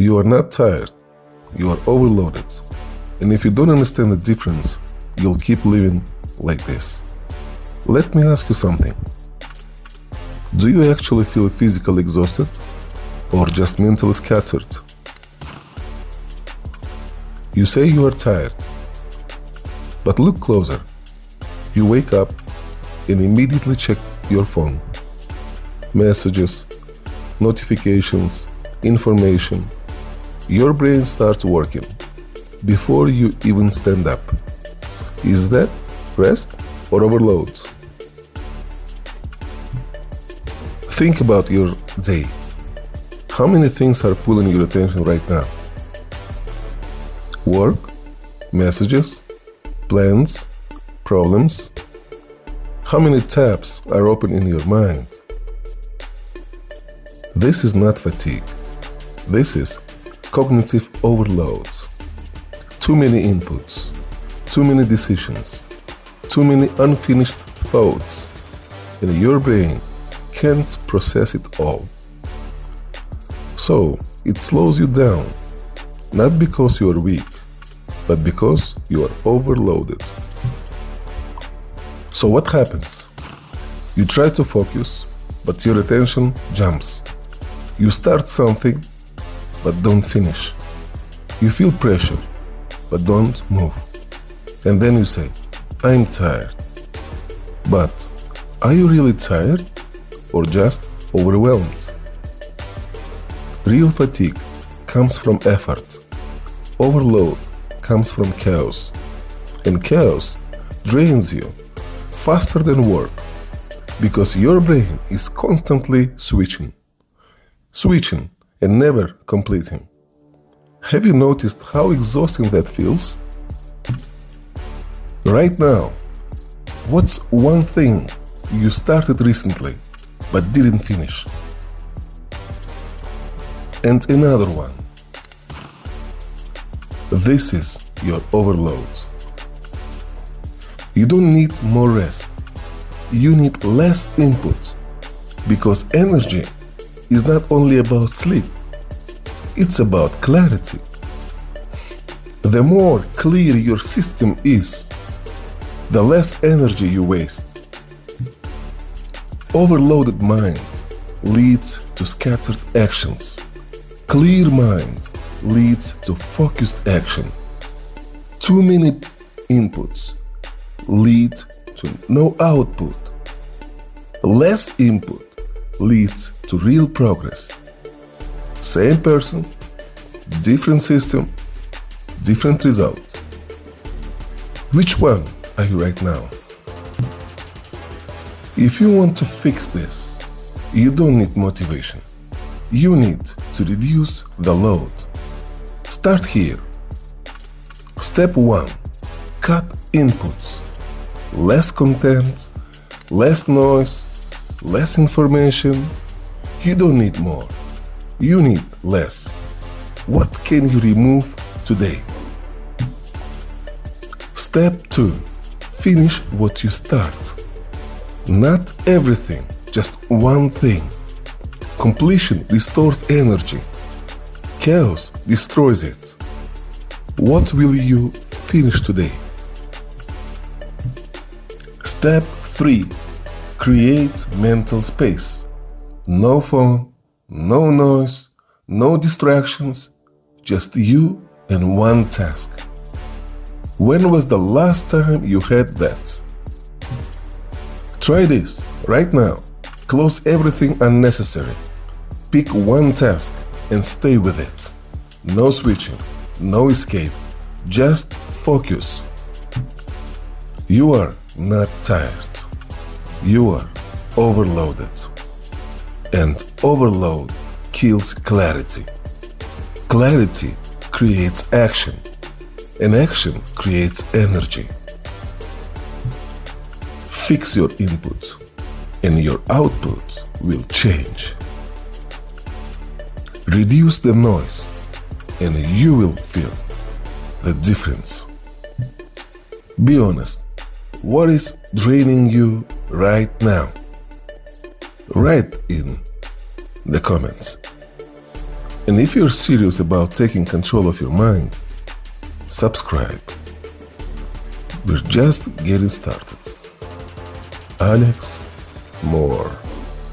You are not tired, you are overloaded. And if you don't understand the difference, you'll keep living like this. Let me ask you something. Do you actually feel physically exhausted or just mentally scattered? You say you are tired, but look closer. You wake up and immediately check your phone. Messages, notifications, information. Your brain starts working before you even stand up. Is that rest or overload? Think about your day. How many things are pulling your attention right now? Work, messages, plans, problems. How many tabs are open in your mind? This is not fatigue. This is cognitive overload. Too many inputs, too many decisions, too many unfinished thoughts, and your brain can't process it all. So it slows you down, not because you are weak, but because you are overloaded. So what happens? You try to focus, but your attention jumps. You start something, but don't finish. You feel pressure, but don't move. And then you say, I'm tired. But are you really tired or just overwhelmed? Real fatigue comes from effort. Overload comes from chaos. And chaos drains you faster than work because your brain is constantly switching and never completing. Have you noticed how exhausting that feels? Right now, what's one thing you started recently but didn't finish? And another one. This is your overload. You don't need more rest. You need less input because energy is not only about sleep, it's about clarity. The more clear your system is, the less energy you waste. Overloaded mind leads to scattered actions. Clear mind leads to focused action. Too many inputs lead to no output. Less input leads to real progress. Same person, different system, different results. Which one are you right now? If you want to fix this, you don't need motivation. You need to reduce the load. Start here. Step 1. Cut inputs. Less content, less noise, less information. You don't need more. You need less. What can you remove today? Step 2. Finish what you start. Not everything, just one thing. Completion restores energy. Chaos destroys it. What will you finish today? Step 3. Create mental space. No phone, no noise, no distractions, just you and one task. When was the last time you had that? Try this right now. Close everything unnecessary. Pick one task and stay with it. No switching, no escape, just focus. You are not tired. You are overloaded. And overload kills clarity. Clarity creates action, and action creates energy. Fix your input, and your output will change. Reduce the noise, and you will feel the difference. Be honest. What is draining you right now? Write in the comments. And if you're serious about taking control of your mind, subscribe. We're just getting started. Alex, more.